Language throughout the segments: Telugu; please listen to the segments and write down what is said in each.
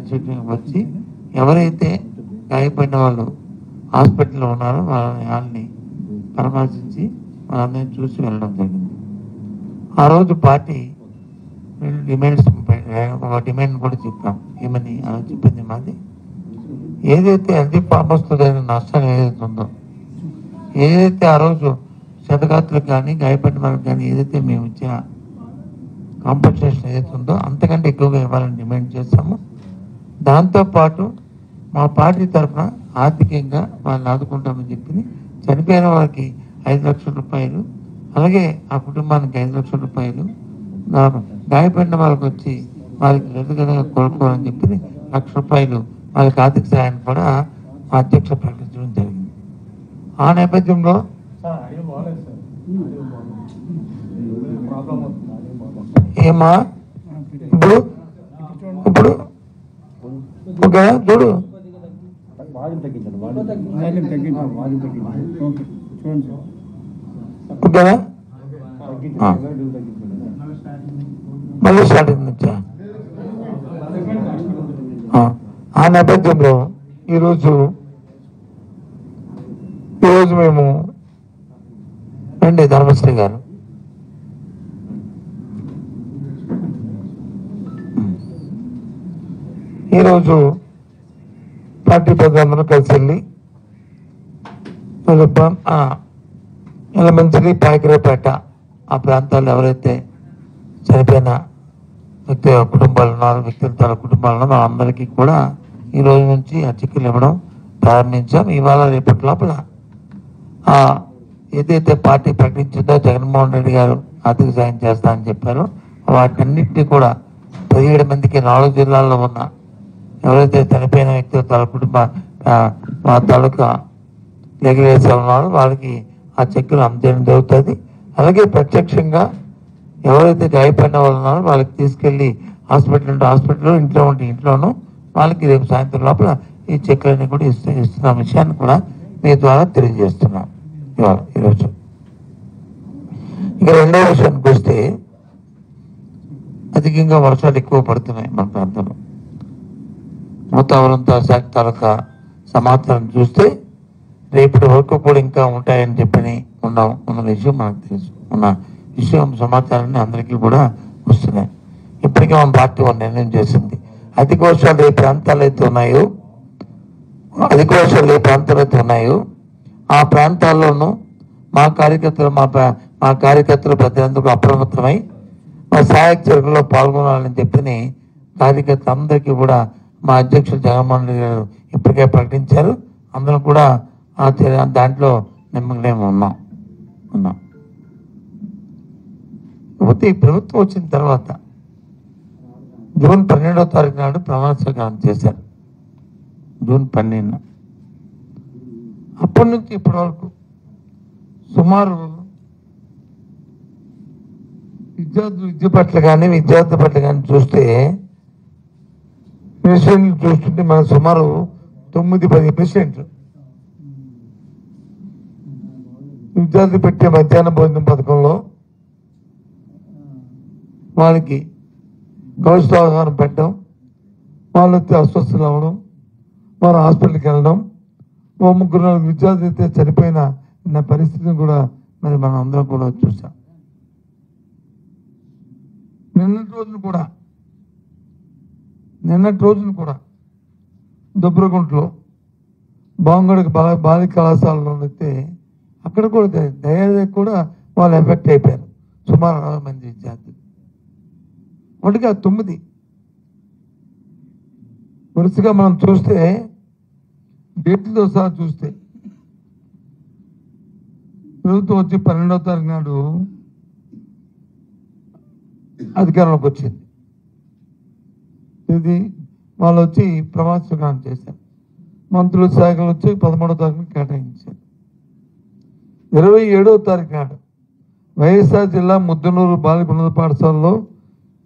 ప్రత్యేకంగా వచ్చి ఎవరైతే గాయపడిన వాళ్ళు హాస్పిటల్లో ఉన్నారో వాళ్ళని పరామర్శించి వాళ్ళందరినీ చూసి వెళ్ళడం జరిగింది. ఆ రోజు పార్టీ డిమాండ్స్ ఒక డిమాండ్ కూడా చెప్పాం. ఏమని అలా చెప్పింది మాది, ఏదైతే ఎల్జీ ఫార్మర్స్తో జరిగిన నష్టం ఏదైతే ఉందో, ఏదైతే ఆ రోజు క్షతగాత్రులకు కానీ గాయపడిన వాళ్ళకి కానీ ఏదైతే మేము ఇచ్చిన కాంపన్సేషన్ ఏదైతే ఉందో అంతకంటే ఎక్కువగా ఇవ్వాలని డిమాండ్ చేస్తాము. దాంతోపాటు మా పార్టీ తరఫున ఆర్థికంగా వాళ్ళని ఆదుకుంటామని చెప్పింది. చనిపోయిన వాళ్ళకి 5 లక్షల రూపాయలు, అలాగే ఆ కుటుంబానికి 5 లక్షల రూపాయలు, గాయపడిన వాళ్ళకి వచ్చి వాళ్ళకి రెగ్యులర్గా కోలుకోవాలని చెప్పింది 1 లక్ష రూపాయలు వాళ్ళకి ఆర్థిక సహాయాన్ని కూడా మా అధ్యక్షులు ప్రకటించడం జరిగింది. ఆ నేపథ్యంలో ఏమా ఇప్పుడు ఇప్పుడు ఓకే చూడు ఓకేనా, మళ్ళీ స్టార్టింగ్ నుంచా? ఆ నేపథ్యంలో ఈరోజు మేము రండి ధర్మశ్రీ గారు ఈరోజు పార్టీ పెద్దలందరూ కలిసి వెళ్ళి ఎలమంచిలి పాయకరావుపేట ఆ ప్రాంతాల్లో ఎవరైతే చనిపోయిన వ్యక్తి కుటుంబాలు ఉన్నారు, వ్యక్తుల తన కుటుంబాలు ఉన్నారు, వాళ్ళందరికీ కూడా ఈ రోజు నుంచి ఆ చెక్కులు ఇవ్వడం ప్రారంభించాం. ఇవాళ రేపటి లోపల ఏదైతే పార్టీ ప్రకటించిందో జగన్మోహన్ రెడ్డి గారు ఆర్థిక సాయం చేస్తామని చెప్పారో వాటన్నిటినీ కూడా 17 మందికి 4 జిల్లాల్లో ఉన్న ఎవరైతే చనిపోయిన వ్యక్తులు తన కుటుంబ తాలూకా లెగలేసి ఉన్నారో వాళ్ళకి ఆ చెక్కులు అందజేయడం జరుగుతుంది. అలాగే ప్రత్యక్షంగా ఎవరైతే గాయపడిన వాళ్ళు ఉన్నారో వాళ్ళకి తీసుకెళ్ళి హాస్పిటల్లో ఇంట్లోనూ వాళ్ళకి రేపు సాయంత్రం లోపల ఈ చెక్కులన్నీ కూడా ఇస్తున్న విషయాన్ని కూడా మీ ద్వారా తెలియజేస్తున్నాం ఈరోజు. ఇక రెండో విషయానికి వస్తే అధికంగా వర్షాలు ఎక్కువ పడుతున్నాయి మన ప్రాంతంలో. వాతావరణ శాఖ తాలూకా సమాచారం చూస్తే రేపటి వరకు కూడా ఇంకా ఉంటాయని చెప్పని ఉన్న విషయం మనకు తెలుసు. ఉన్న విషయం సమాచారాన్ని అందరికీ కూడా వస్తున్నాయి. ఇప్పటికే మన పార్టీ నిర్ణయం చేసింది, అధిక వర్షాలు ఏ ప్రాంతాలు అయితే ఉన్నాయో ఆ ప్రాంతాల్లోనూ మా కార్యకర్తలు ప్రజలందరూ అప్రమత్తమై మా సహాయక చర్యల్లో పాల్గొనాలని చెప్పని కార్యకర్తలందరికీ కూడా మా అధ్యక్షుడు జగన్మోహన్ రెడ్డి గారు ఇప్పటికే ప్రకటించారు. అందరం కూడా దాంట్లో నిమ్మకం ఉన్నాం. కాకపోతే ఈ ప్రభుత్వం వచ్చిన తర్వాత జూన్ 12వ తారీఖు నాడు ప్రమాణ స్వీకారం చేశారు. జూన్ 12న అప్పటి నుంచి ఇప్పటి వరకు సుమారు విద్యార్థుల పట్ల కానీ చూస్తే పేషెంట్లు చూస్తుంటే మన సుమారు 9-10 పేషెంట్లు విద్యార్థులు పెట్టే మధ్యాహ్న భోజనం పథకంలో వాళ్ళకి కౌశలాహారం పెట్టడం, వాళ్ళు వచ్చి అస్వస్థలు అవ్వడం, వారు హాస్పిటల్కి వెళ్ళడం, 3-4 విద్యార్థులు అయితే చనిపోయిన పరిస్థితిని కూడా మరి మనం అందరం కూడా చూసాం. నిన్నటి రోజున కూడా దుబ్రగుంటలో బాంగడికి బాలిక కళాశాలలో అయితే అక్కడ కూడా దయాదే కూడా వాళ్ళు ఎఫెక్ట్ అయిపోయారు. సుమారు 60 మంది విద్యార్థులు. వాటికి 9 వరుసగా మనం చూస్తే డేట్లతో సహా చూస్తే ప్రభుత్వం వచ్చి 12వ తారీఖు నాడు అధికారంలోకి వచ్చింది. ఇది వాళ్ళు వచ్చి ప్రమాణ స్వీకారం చేశారు. మంత్రుల శాఖలు వచ్చి 13వ తారీఖున కేటాయించారు. 27వ తారీఖు నాడు వైఎస్ఆర్ జిల్లా ముద్దనూరు బాలిక ఉన్నత పాఠశాలలో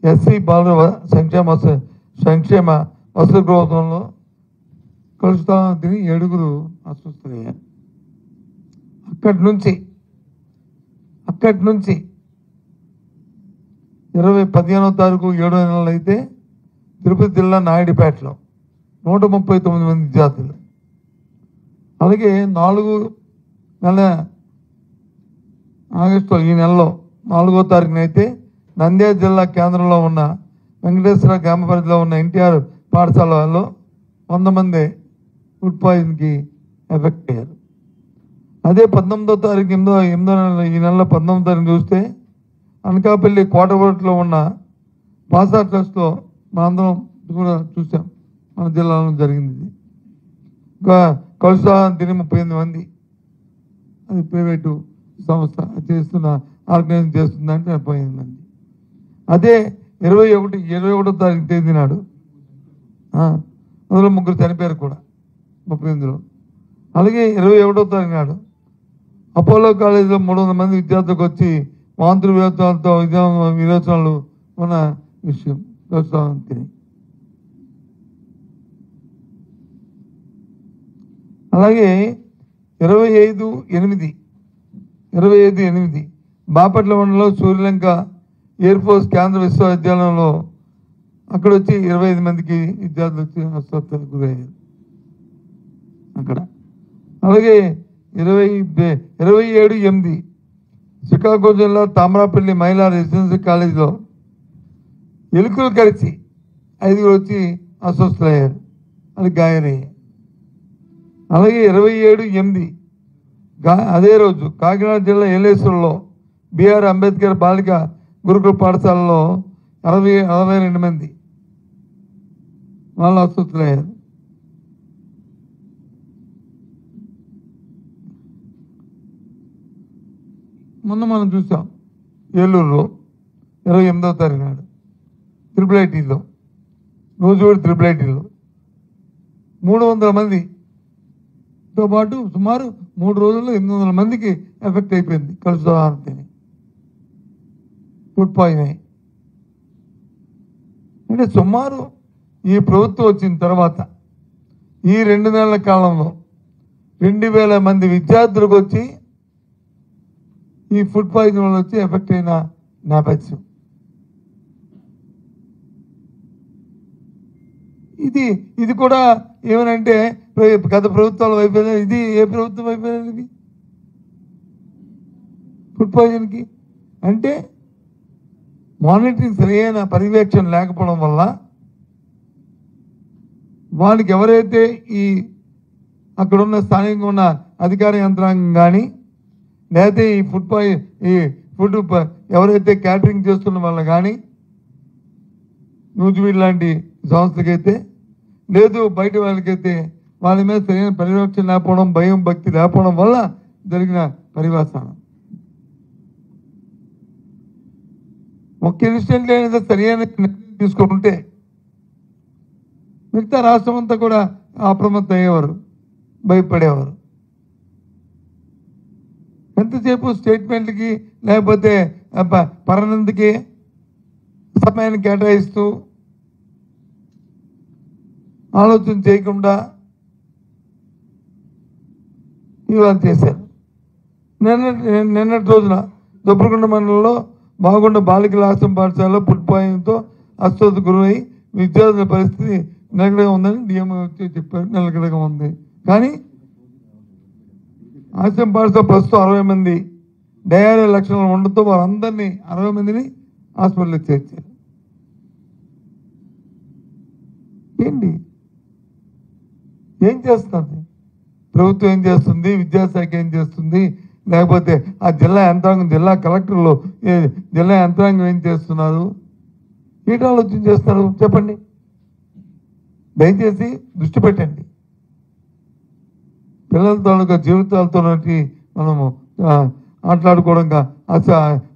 ఎస్సీ బాలుర సంక్షేమ వసతి గృహంలో కలుషితాలను తిని 7 అస్వస్థులయ్యారు. అక్కడి నుంచి 15వ తారీఖు 7వ నెలలో అయితే తిరుపతి జిల్లా నాయుడుపేటలో 139 మంది విద్యార్థులు. అలాగే 4 నెల ఆగస్టు ఈ నెలలో 4వ తారీఖున అయితే నంద్యాల జిల్లా కేంద్రంలో ఉన్న వెంకటేశ్వర గ్రామ పరిధిలో ఉన్న ఎన్టీఆర్ పాఠశాలలో 100 మంది ఫుడ్ పాయిజన్కి ఎఫెక్ట్ అయ్యారు. అదే 19వ తారీఖు ఈ నెల 19వ తారీఖు చూస్తే అనకాపల్లి కోటగొట్లో ఉన్న పాసా ట్రస్ట్లో మనందరం కూడా చూసాం. మన జిల్లాలో జరిగింది ఇది. ఇంకా కలుషాలను తిని 38 మంది, అది ప్రైవేటు సంస్థ ఆర్గనైజ్ చేస్తుందంటే 38 మంది. అదే 21వ తారీఖు తేదీ నాడు అందులో 3 చనిపోయారు కూడా 38లో. అలాగే 21వ తారీఖు నాడు అపోలో కాలేజీలో 300 మంది విద్యార్థులకు వచ్చి వాంతులు విరోచనాలు ఉన్న విషయం తిని. అలాగే 25/8 బాపట్ల మండలంలో సూర్యలంక ఎయిర్ ఫోర్స్ కేంద్ర విశ్వవిద్యాలయంలో అక్కడ వచ్చి 25 మందికి విద్యార్థులు వచ్చి అస్వస్థతకు గురయ్యారు అక్కడ. అలాగే 27/8 శ్రీకాకుళం జిల్లా తామరాపల్లి మహిళా రెసిడెన్సీ కాలేజీలో ఎలుకలు కరిచి 5 వచ్చి అస్వస్థులయ్యారు, అది గాయాలయ్యాయి. అలాగే 27/8 అదే రోజు కాకినాడ జిల్లా ఏలేశ్వరంలో బిఆర్ అంబేద్కర్ బాలిక గురుకుల పాఠశాలలో 62 మంది వాళ్ళు అస్వస్థులయ్యారు. మొన్న మనం చూసాం ఏలూరులో 28వ తారీఖు నాడు IIITలో రోజువారీ IIITలో 300 మందితో పాటు సుమారు 3 రోజుల్లో 800 మందికి ఎఫెక్ట్ అయిపోయింది కలుషిత తిని ఫుడ్ పాయిజన్ అయ్యి. అంటే సుమారు ఈ ప్రభుత్వం వచ్చిన తర్వాత ఈ 2 నెలల కాలంలో 2000 మంది విద్యార్థులకు వచ్చి ఈ ఫుడ్ పాయిజన్ వల్ల వచ్చి ఎఫెక్ట్ అయిన నేపథ్యం ఇది కూడా ఏమనంటే గత ప్రభుత్వాల వైఫల్యం. ఇది ఏ ప్రభుత్వం వైఫల్యం? ఇది ఫుడ్ పాయిజన్కి అంటే మానిటరింగ్ సరైన పర్యవేక్షణ లేకపోవడం వల్ల వాళ్ళకి ఎవరైతే ఈ అక్కడున్న స్థానికంగా ఉన్న అధికార యంత్రాంగం కానీ లేకపోతే ఈ ఫుడ్ ఎవరైతే క్యాటరింగ్ చేస్తున్న వాళ్ళు కానీ నూజివీడ్ లాంటి సంస్థకైతే లేదు బయట వాళ్ళకైతే వాళ్ళ మీద సరైన పర్యవేక్షణ లేకపోవడం, భయం భక్తి లేకపోవడం వల్ల జరిగిన పరివాసానం. ఒక్క ఇన్సిడెంట్ లేదా సరైన తీసుకుంటే మిగతా రాష్ట్రం అంతా కూడా అప్రమత్తం అయ్యేవారు, భయపడేవారు. ఎంతసేపు స్టేట్మెంట్కి లేకపోతే పరనందుకి సమయాన్ని కేటాయిస్తూ ఆలోచన చేయకుండా ఇవాళ చేశారు. నిన్నటి రోజున దుబ్బరకొండ మండలంలో బాగుండ బాలికల ఆశ్రమ పాఠశాలలో ఫుడ్ పాయిజన్తో అస్వస్థతకు గురై విద్యార్థుల పరిస్థితి నిలకడగా ఉందని డిఎంఓ వచ్చి చెప్పారు. నిలకడగా ఉంది. కానీ ఆశ్రమ పాఠశాల ప్రస్తుతం 60 మంది డయేరియా లక్షణాలు ఉండడంతో వారందరినీ 60 మందిని హాస్పిటల్కి చేర్చారు. ఏంటి ఏం చేస్తుంది ప్రభుత్వం? ఏం చేస్తుంది? విద్యాశాఖ ఏం చేస్తుంది? లేకపోతే ఆ జిల్లా యంత్రాంగం, జిల్లా కలెక్టర్లు, జిల్లా యంత్రాంగం ఏం చేస్తున్నారు? ఏంటి ఆలోచన చేస్తున్నారు చెప్పండి. దయచేసి దృష్టి పెట్టండి. పిల్లల తాలూకా జీవితాలతో మనము మాట్లాడుకోవడంగా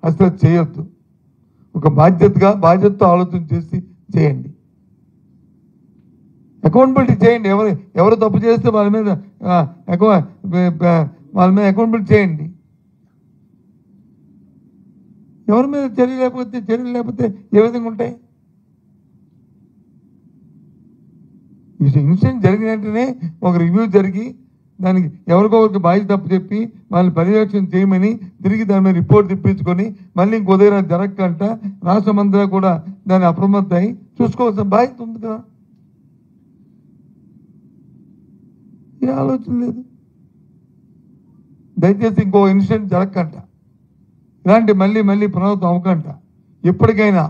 అసలు చేయొద్దు. ఒక బాధ్యతతో ఆలోచన చేసి చేయండి. అకౌంటబిలిటీ చేయండి. ఎవరు తప్పు చేస్తే వాళ్ళ మీద అకౌంటబిలిటీ చేయండి. ఎవరి మీద చర్యలు లేకపోతే ఏ విధంగా ఉంటాయి? ఈ ఇన్సిడెంట్ జరిగిన వెంటనే ఒక రివ్యూ జరిగి దానికి ఎవరికొకరికి బాధ్యత తప్పు చెప్పి వాళ్ళని పర్యవేక్షణ చేయమని తిరిగి దాని మీద రిపోర్ట్ తెప్పించుకొని మళ్ళీ ఇంకో దగ్గర జరగకంట రాష్ట్రమంతా కూడా దాన్ని అప్రమత్తం అయి చూసుకోవాల్సిన బాధ్యత ఉంది కదా. ఏ ఆలోచన లేదు. దయచేసి ఇంకో ఇన్సిడెంట్ జరగకంట, ఇలాంటి మళ్ళీ మళ్ళీ పునరావృతం అవ్వకంట. ఎప్పటికైనా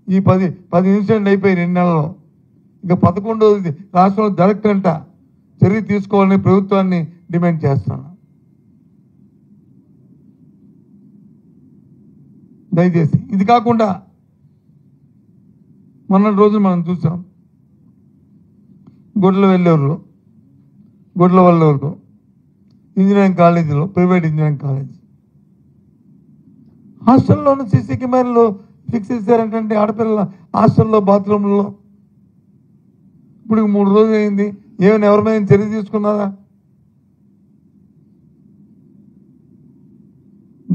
ఈ 10 ఇన్సిడెంట్లు అయిపోయి 2 నెలల్లో, ఇక 11వ రాష్ట్రంలో జరగకంట చర్య తీసుకోవాలని ప్రభుత్వాన్ని డిమాండ్ చేస్తాను. దయచేసి ఇది కాకుండా మొన్న రోజు మనం చూసాం గుడ్లవల్లూరులో ఇంజనీరింగ్ కాలేజీలో, ప్రైవేట్ ఇంజనీరింగ్ కాలేజ్ హాస్టల్లోనూ సీసీ కెమెరాలు ఫిక్స్ చేశారంటే ఆడపిల్లల హాస్టల్లో బాత్రూంలో. ఇప్పుడు 3 రోజులు అయింది, ఏమైనా ఎవరి మీద చర్య తీసుకున్నారా?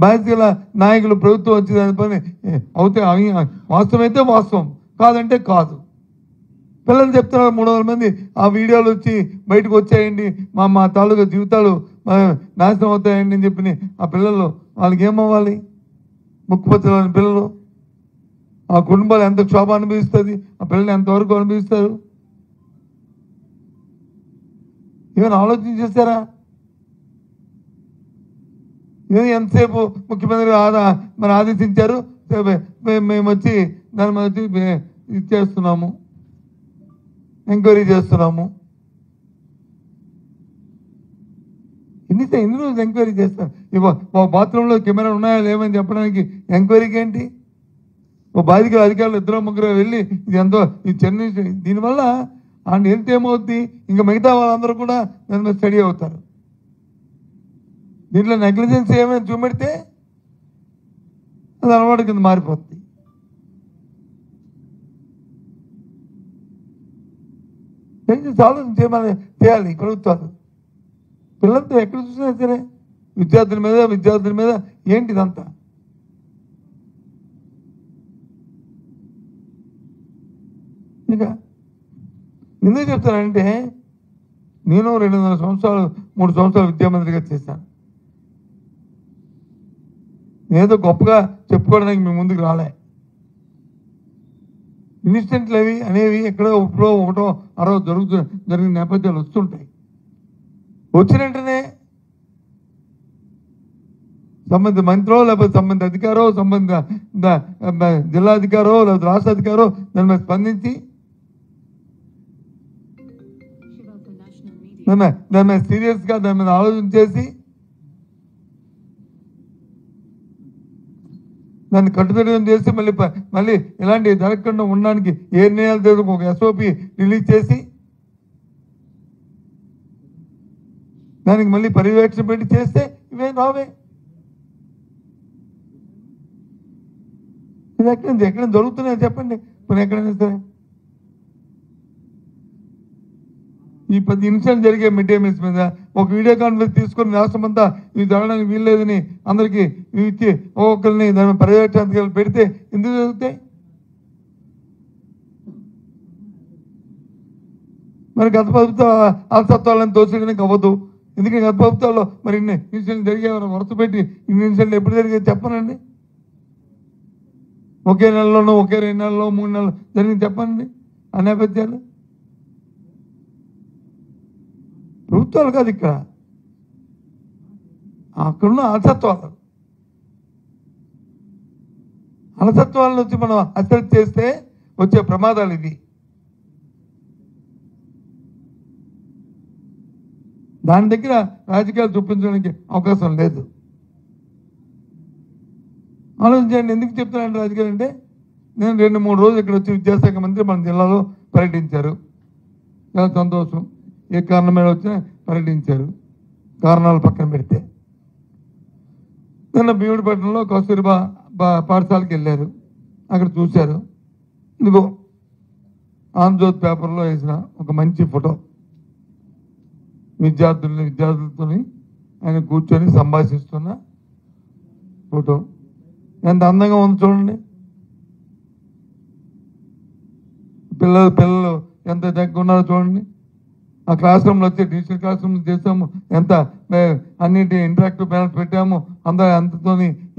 బాధ్యతల నాయకులు ప్రభుత్వం వచ్చి దాని పని అవుతే వాస్తవమైతే వాస్తవం, కాదంటే కాదు. పిల్లలు చెప్తున్నారు 300 మంది ఆ వీడియోలు వచ్చి బయటకు వచ్చాయండి, మా తాలూకా జీవితాలు నాశనం అవుతాయండి అని చెప్పి ఆ పిల్లలు వాళ్ళకి ఏమవ్వాలి? ముక్కుపచ్చలని పిల్లలు, ఆ కుటుంబాలు ఎంత క్షోభ అనుభవిస్తుంది, ఆ పిల్లలు ఎంతవరకు అనుభవిస్తారు? ఏమైనా ఆలోచన చేశారా? ఎంతసేపు ముఖ్యమంత్రి మరి ఆదేశించారు, మేము వచ్చి దాని మీద వచ్చి ఇది చేస్తున్నాము, ఎంక్వైరీ చేస్తున్నాము. ఎన్ని రోజులు ఎంక్వైరీ చేస్తారు? బాత్రూంలో కెమెరా ఉన్నాయా లేవని చెప్పడానికి ఎంక్వైరీకి ఏంటి? బాధితుల అధికారులు 2-3 వెళ్ళి ఇది ఎంతో ఈ చెన్నై, దీనివల్ల ఆయన హెల్త్ ఏమవుద్ది, ఇంకా మిగతా వాళ్ళందరూ కూడా దాని మీద స్టడీ అవుతారు. దీంట్లో నెగ్లిజెన్స్ ఏమైనా చూపెడితే అది అలవాటు కింద మారిపోతుంది. ఆలోచన చేయాలి ప్రభుత్వాలు. పిల్లలతో ఎక్కడ చూసినా సరే విద్యార్థుల మీద ఏంటి ఇదంతా? ఇక ఎందుకు చెప్తానంటే, నేను 2.5 సంవత్సరాలు 3 సంవత్సరాలు విద్యామంత్రిగా చేశాను. ఏదో గొప్పగా చెప్పుకోవడానికి మీ ముందుకు రాలే. ఇన్సిడెంట్లు అనేవి ఎక్కడో ఇప్పుడు 1-6 జరిగిన నేపథ్యాలు వస్తుంటాయి. వచ్చిన వెంటనే సంబంధిత మంత్రో లేకపోతే సంబంధిత అధికారో సంబంధిత జిల్లా అధికారో లేకపోతే రాష్ట్ర అధికారో దాని మీద స్పందించి దాని మీద సీరియస్గా దాని మీద ఆలోచన చేసి దాన్ని కట్టుదిట్టం చేసి మళ్ళీ ఇలాంటివి జరగకుండా ఉండడానికి ఏ నిర్ణయాలు తీసుకు ఒక SOP రిలీజ్ చేసి దానికి మళ్ళీ పర్యవేక్షణ పెట్టి చేస్తే ఇవేం రావే. ఇది ఎక్కడ జరుగుతున్నాయో చెప్పండి. ఇప్పుడు ఎక్కడైనా సరే ఈ 10 ఇన్సిడెంట్ జరిగే మిడ్ డే మీల్స్ మీద ఒక వీడియో కాన్ఫరెన్స్ తీసుకొని రాష్ట్రం అంతా ఇది జరగడానికి వీల్లేదని అందరికీ ఇచ్చి ఒక్కొక్కరిని దాని పర్యవేక్షణ పెడితే ఎందుకు జరుగుతాయి? మరి గత ప్రభుత్వ అలసత్వాలను తోసేయడానికి అవ్వదు. ఎందుకంటే గత ప్రభుత్వాల్లో మరి ఇన్ని ఇన్సిడెంట్ జరిగే వరుస పెట్టి ఇన్ని ఇన్సిడెంట్లు ఎప్పుడు జరిగేది చెప్పనండి. ఒకే నెలలోనూ 2 నెలల్లో 3 నెలలు జరిగింది చెప్పండి. ఆ నేపథ్యాలు ప్రభుత్వాలు కాదు, ఇక్కడ అక్కడున్న అలసత్వాలను వచ్చి మనం అశ్రద్ధ చేస్తే వచ్చే ప్రమాదాలు ఇవి. దాని దగ్గర రాజకీయాలు చూపించడానికి అవకాశం లేదు. ఆలోచించండి. ఎందుకు చెప్తున్నాను రాజకీయాలు అంటే, నేను 2-3 రోజులు ఇక్కడ వచ్చి విద్యాశాఖ మంత్రి మన జిల్లాలో పర్యటించారు. చాలా సంతోషం. ఏ కారణం మీద వచ్చినా పర్యటించారు, కారణాలు పక్కన పెడితే. నిన్న భీముడిపట్నంలో కస్తూరిబా పాఠశాలకు వెళ్ళారు, అక్కడ చూశారు. ఇదిగో ఆంధ్రజ్యోతి పేపర్లో వేసిన ఒక మంచి ఫోటో, విద్యార్థులతో ఆయన కూర్చొని సంభాషిస్తున్న ఫోటో. ఎంత అందంగా ఉంది చూడండి. పిల్లలు ఎంత దగ్గర ఉన్నారో చూడండి. ఆ క్లాస్ రూమ్లో వచ్చి డిజిటల్ క్లాస్ రూమ్ చేసాము, ఎంత అన్నింటి ఇంటరాక్టివ్ ప్యానల్స్ పెట్టాము. అందరూ అంతతో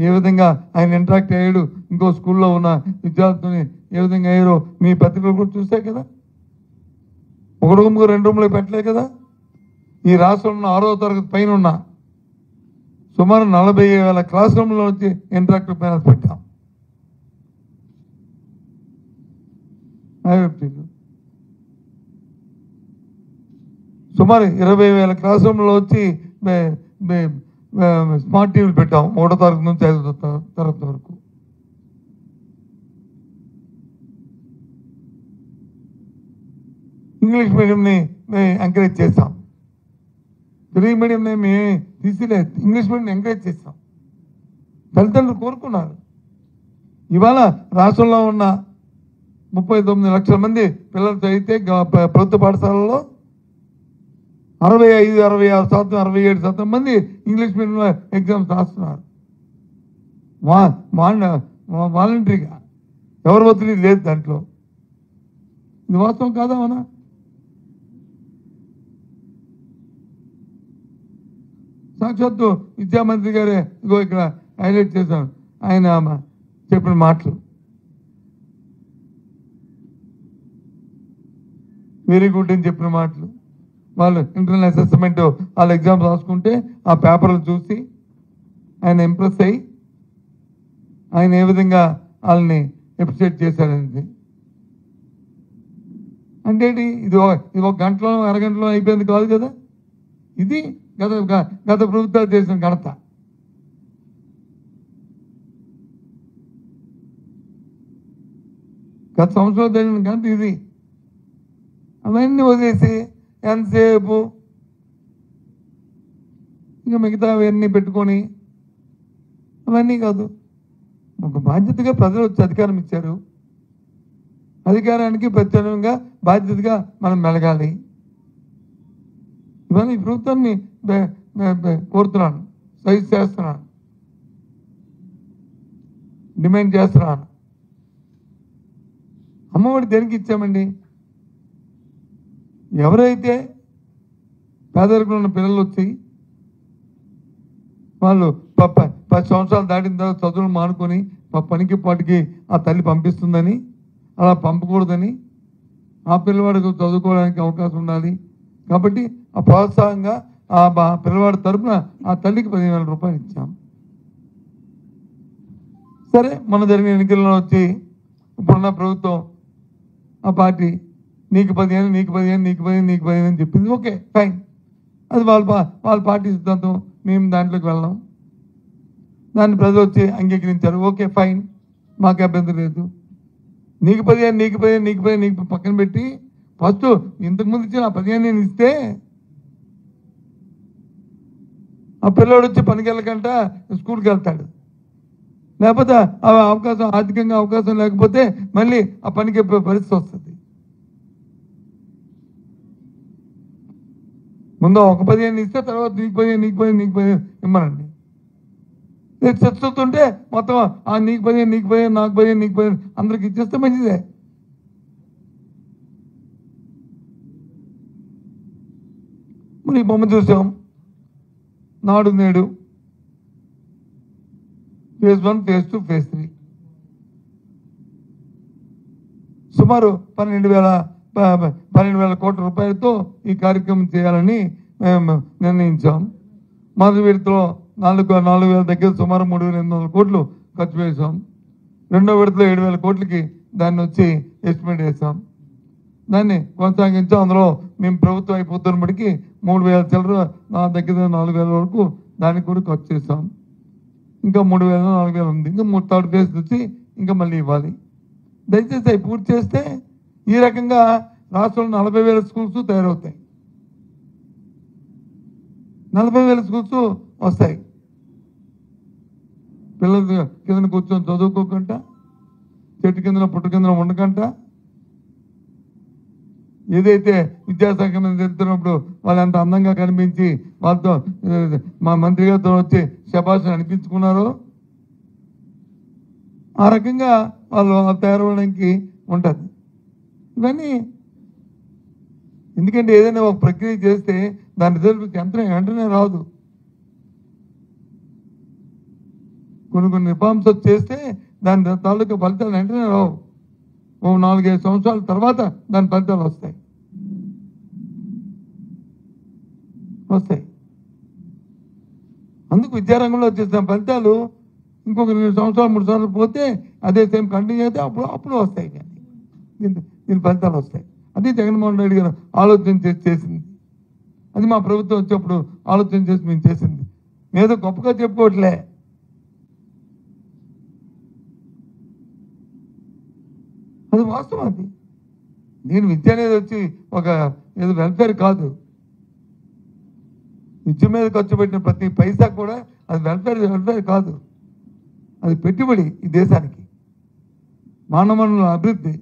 ఏ విధంగా ఆయన ఇంటరాక్ట్ అయ్యాడు, ఇంకో స్కూల్లో ఉన్న విద్యార్థులని ఏ విధంగా అయ్యారో మీ పత్రికలు కూడా చూసే కదా. 1 రూమ్ 2 రూమ్లో పెట్టలే కదా. ఈ రాష్ట్రంలో 6వ తరగతి పైన ఉన్న సుమారు 40,000 క్లాస్ రూమ్లో వచ్చి ఇంటరాక్టివ్ ప్యానల్స్ పెట్టాం. సుమారు 20,000 క్లాస్ రూమ్లో వచ్చి స్మార్ట్ టీవీలు పెట్టాం 3వ తరగతి నుంచి 5వ తరగతి వరకు. ఇంగ్లీష్ మీడియంని ఎంకరేజ్ చేస్తాం. తెలుగు మీడియంని మేము తీసిలేదు, ఇంగ్లీష్ మీడియం ఎంకరేజ్ చేస్తాం. తల్లిదండ్రులు కోరుకున్నారు. ఇవాళ రాష్ట్రంలో ఉన్న 39 లక్షల మంది పిల్లలు చదివితే ప్రభుత్వ పాఠశాలలో 65-66%, 67% మంది ఇంగ్లీష్ మీడియంలో ఎగ్జామ్స్ రాస్తున్నారు. వాలంటరీగా ఎవరు ఒత్తిడి లేదు దాంట్లో. ఇది వాస్తవం కాదా? అవునా? సాక్షాత్తు విద్యామంత్రి గారే ఇగో ఇక్కడ హైలైట్ చేశాను. ఆయన చెప్పిన మాటలు వెరీ గుడ్ అని చెప్పిన మాటలు. వాళ్ళు ఇంటర్నల్ అసెస్మెంట్ వాళ్ళు ఎగ్జామ్స్ రాసుకుంటే ఆ పేపర్లు చూసి ఆయన ఇంప్రెస్ అయ్యి ఆయన ఏ విధంగా వాళ్ళని అప్రిషియేట్ చేశాడనేది. అంటే ఇది ఒక గంటలో అరగంటలో అయిపోయింది కాదు కదా. ఇది గత ప్రభుత్వాలు చేసిన ఘనత. గత సంవత్సరం జరిగిన ఘనత ఇది. అవన్నీ వదిలేసి ఎంతసేపు ఇంకా మిగతా అవన్నీ పెట్టుకొని అవన్నీ కాదు. ఒక బాధ్యతగా ప్రజలు వచ్చి అధికారం ఇచ్చారు. అధికారానికి ప్రత్యేకంగా బాధ్యతగా మనం మెలగాలి. ఇవన్నీ ఈ ప్రభుత్వాన్ని కోరుతున్నాను, సైజ్ చేస్తున్నాను, డిమాండ్ చేస్తున్నాను. అమ్మఒడి దేనికి ఇచ్చామండి? ఎవరైతే పేదరికంలో ఉన్న పిల్లలు వచ్చి వాళ్ళు 10 సంవత్సరాలు దాటిన తర్వాత చదువులు మానుకొని పనికి పాటికి ఆ తల్లి పంపిస్తుందని, అలా పంపకూడదని, ఆ పిల్లవాడికి చదువుకోవడానికి అవకాశం ఉండాలి కాబట్టి ఆ ప్రోత్సాహంగా ఆ పిల్లవాడి తరఫున ఆ తల్లికి 10,000 రూపాయలు ఇచ్చాం. సరే, మన జరిగిన ఎన్నికల్లో వచ్చి ఇప్పుడున్న ప్రభుత్వం ఆ పార్టీ నీకు 15 నీకు 15 నీకు 15 నీకు 15 అని చెప్పింది. Okay, fine. అది వాళ్ళ పార్టీ సిద్ధాంతం, మేము దాంట్లోకి వెళ్ళాం. దాన్ని ప్రజలు వచ్చి అంగీకరించారు. ఓకే, ఫైన్, మాకు అభ్యంతరం లేదు. నీకు 15 నీకు 15 నీకు 15 నీకు పక్కన పెట్టి ఫస్ట్ ఇంతకుముందు ఇచ్చిన ఆ 15 నేను ఇస్తే ఆ పిల్లోడు వచ్చి పనికి వెళ్ళకంట స్కూల్కి వెళ్తాడు. లేకపోతే అవకాశం, ఆర్థికంగా అవకాశం లేకపోతే మళ్ళీ ఆ పనికి పరిస్థితి వస్తుంది. ముందు ఒక 15 ఇస్తే తర్వాత నీకు 15 నీకు 15 నీకు 15 ఇమ్మనండి. చచ్చుతుంటే మొత్తం ఆ నీకు 15 నీకు 15 నాకు 15 నీకు 15 అందరికి ఇచ్చేస్తే మంచిదే. మరి ఈ బొమ్మ చూసాం. నాడు నేడు ఫేజ్ 1, ఫేజ్ 2, ఫేజ్ 3 సుమారు 12,000 కోట్ల రూపాయలతో ఈ కార్యక్రమం చేయాలని మేము నిర్ణయించాం. మొదటి విడతలో 4,000 దగ్గర సుమారు 3,800 కోట్లు ఖర్చు చేసాం. రెండో విడతలో 7,000 కోట్లకి దాన్ని వచ్చి ఎస్టిమేట్ వేసాం. దాన్ని కొనసాగించాం. అందులో మేము ప్రభుత్వం అయిపోతున్నప్పటికీ 3,000 చిల్లర నా దగ్గర 4,000 వరకు దానికి కూడా ఖర్చు చేసాం. ఇంకా 3,000 4,000 ఉంది. ఇంకా 3 ఫేజ్ వచ్చి ఇంకా మళ్ళీ ఇవ్వాలి. దయచేసి అవి పూర్తి చేస్తే ఈ రకంగా రాష్ట్రంలో 40,000 స్కూల్స్ తయారవుతాయి. 40,000 స్కూల్స్ వస్తాయి. పిల్లలు కింద కూర్చొని చదువుకోకుండా, చెట్టు కింద పుట్టు కింద ఉండకుండా, ఏదైతే విద్యాశాఖ మీద వెళ్తున్నప్పుడు వాళ్ళు ఎంత అందంగా కనిపించి వాళ్ళతో మా మంత్రి గారితో వచ్చి శభాషణ అనిపించుకున్నారో ఆ రకంగా వాళ్ళు తయారవడానికి ఉంటుంది. ఇవన్నీ ఎందుకంటే ఏదైనా ఒక ప్రక్రియ చేస్తే దాని రిజల్ట్ వెంటనే రాదు. కొన్ని రిఫార్మ్స్ చేస్తే దాని తాలూకా ఫలితాలు వెంటనే రావు. ఓ 4-5 సంవత్సరాల తర్వాత దాని ఫలితాలు వస్తాయి. వస్తాయి. అందుకు విద్యారంగంలో వచ్చేసిన ఫలితాలు ఇంకొక 2 సంవత్సరాలు 3 సంవత్సరాలు పోతే అదే సేమ్ కంటిన్యూ అయితే అప్పుడు వస్తాయి. కానీ దీని ఫలితాలు వస్తాయి. అది జగన్మోహన్ రెడ్డి గారు ఆలోచన చేసింది. అది మా ప్రభుత్వం వచ్చేప్పుడు ఆలోచన చేసి మేము చేసింది. ఏదో గొప్పగా చెప్పుకోవట్లే. అది వాస్తవం. అది నేను విద్య అనేది వచ్చి ఒక ఏదో వెల్ఫేర్ కాదు. విద్య మీద ఖర్చు పెట్టిన ప్రతి పైసా కూడా అది వెల్ఫేర్ కాదు. అది పెట్టుబడి ఈ దేశానికి, మానవ వనరుల అభివృద్ధి.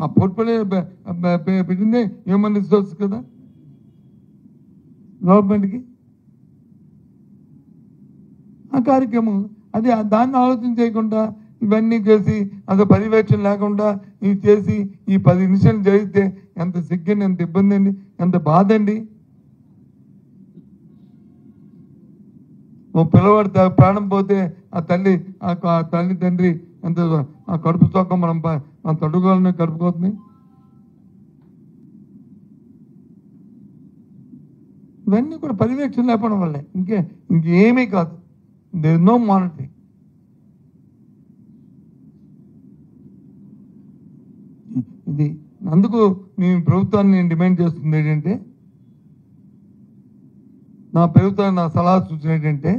ఆ పోర్ట్ఫోలియో పెట్టిందే హ్యూమన్ రిసోర్స్ కదా గవర్నమెంట్కి. ఆ కార్యక్రమం అది దాన్ని ఆలోచన చేయకుండా ఇవన్నీ చేసి అసలు పర్యవేక్షణ లేకుండా ఇవి చేసి ఈ 10 నిమిషాలు జరిగితే ఎంత సిగ్గండి, ఎంత ఇబ్బంది అండి, ఎంత బాధ అండి. ఓ పిల్లవాడు ప్రాణం పోతే ఆ తల్లి తండ్రి ఎంత ఆ కడుపు చొక్క మనం తడుకోవాలని కడుపుకోతుంది. ఇవన్నీ కూడా పర్యవేక్షణ లేకపోవడం వల్లే, ఇంకేమీ కాదు. There no monitoring. ఇది అందుకు మేము ప్రభుత్వాన్ని నేను డిమాండ్ చేస్తుంది ఏంటంటే, నా ప్రభుత్వాన్ని నా సలహా సూచన ఏంటంటే,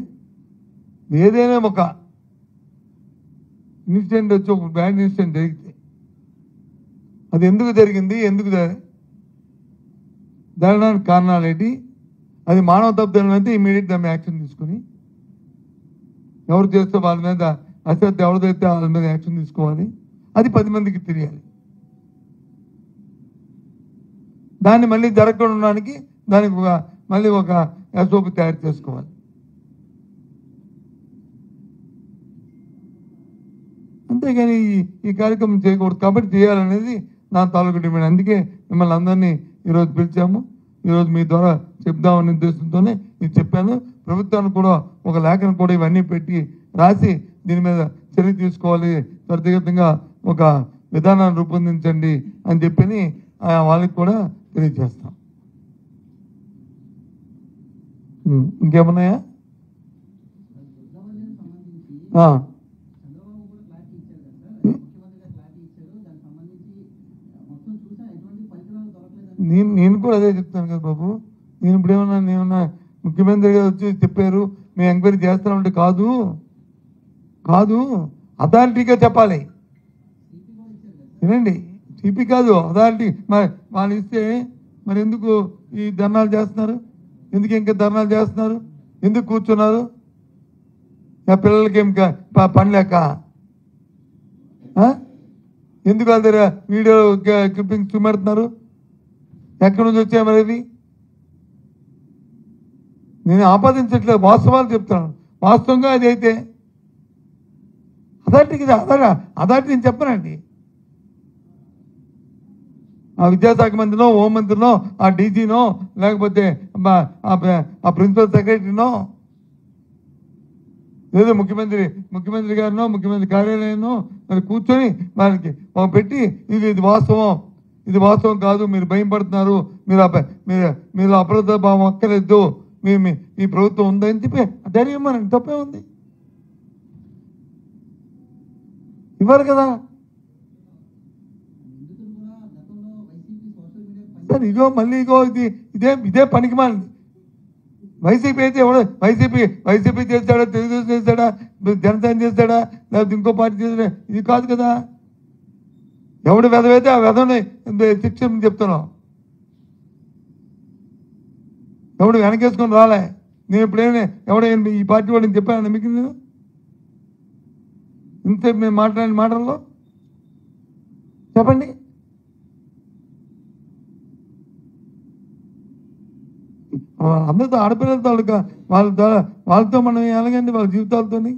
ఏదైనా ఒక ఇన్సిడెంట్ వచ్చి ఒక బ్యాడ్ ఇన్సిడెంట్ జరిగితే అది ఎందుకు జరిగింది, ఎందుకు జరగడానికి కారణాలు ఏంటి, అది మానవ తప్పిదం అయితే ఇమీడియట్ దాని యాక్షన్ తీసుకుని ఎవరు చేస్తే వాళ్ళ మీద అశ్రద్ధ ఎవరిదైతే వాళ్ళ మీద యాక్షన్ తీసుకోవాలి. అది 10 మందికి తెలియాలి. దాన్ని మళ్ళీ జరగకుండా ఉండడానికి దానికి మళ్ళీ ఒక ఎస్ఓపి తయారు చేసుకోవాలి. అంతేగాని ఈ కార్యక్రమం చేయకూడదు. కాబట్టి చేయాలనేది నా తాలూకు డిమాండ్. అందుకే మిమ్మల్ని అందరినీ ఈరోజు పిలిచాము. ఈరోజు మీ ద్వారా చెప్దామనే ఉద్దేశంతోనే ఇది చెప్పాను. ప్రభుత్వానికి కూడా ఒక లేఖను కూడా ఇవన్నీ పెట్టి రాసి దీని మీద చర్య తీసుకోవాలి, త్వరితగతంగా ఒక విధానాన్ని రూపొందించండి అని చెప్పి వాళ్ళకి కూడా తెలియజేస్తాం. ఇంకేమన్నాయా? నేను కూడా అదే చెప్తాను కదా బాబు. నేను ఇప్పుడు ఏమన్నా ముఖ్యమంత్రి గారు వచ్చి చెప్పారు మేము ఎంక్వైరీ చేస్తామంటే కాదు, అథారిటీగా చెప్పాలి. వినండి, సిపి కాదు అథారిటీ. మరి వాళ్ళు ఇస్తే మరి ఎందుకు ఈ ధర్నాలు చేస్తున్నారు? ఎందుకు ఇంకా ధర్నాలు చేస్తున్నారు? ఎందుకు కూర్చున్నారు? పిల్లలకి ఏం పని లేక? ఎందుకు వాళ్ళ దగ్గర వీడియో క్లిప్పింగ్స్ చూపెడుతున్నారు? ఎక్కడి నుంచి వచ్చాయి మరి ఇవి? నేను ఆపాదించట్లేదు, వాస్తవాలు చెప్తున్నాను. వాస్తవంగా అది అయితే అథారిటీకి అథారిటీ నేను చెప్పనండి. ఆ విద్యాశాఖ మంత్రినో, హోంమంత్రినో, ఆ డీజీనో, లేకపోతే ఆ ప్రిన్సిపల్ సెక్రటరీనో, లేదు ముఖ్యమంత్రి గారినో, ముఖ్యమంత్రి కార్యాలయంలో మరి కూర్చొని వాళ్ళకి పెట్టి ఇది వాస్తవం కాదు, మీరు భయం పడుతున్నారు, మీరు అప్రద భావం అక్కర్లేదు, ఈ ప్రభుత్వం ఉందని చెప్పి ధైర్యం మనకి తప్పే ఉంది. ఇవ్వరు కదా సార్. మళ్ళీ ఇదే పనికి మాలింది. వైసీపీ అయితే ఎవడో వైసీపీ చేస్తాడా, తెలుగుదేశం చేస్తాడా, జనసేన చేస్తాడా, లేకపోతే ఇంకో పార్టీ చేస్తాడా? ఇది కాదు కదా. ఎవడు వెధవైతే ఆ వెధవని శిక్ష చెప్తున్నావు. ఎవడు వెనకేసుకొని రాలే. నేను ఎప్పుడైనా ఎవడైనా ఈ పార్టీ వాడిని చెప్పాను మీకు? నేను ఇంతసేపు నేను మాట్లాడిన మాటల్లో చెప్పండి. అందరితో ఆడపిల్లలతో వాళ్ళతో మనం ఎలాగండి వాళ్ళ జీవితాలతోని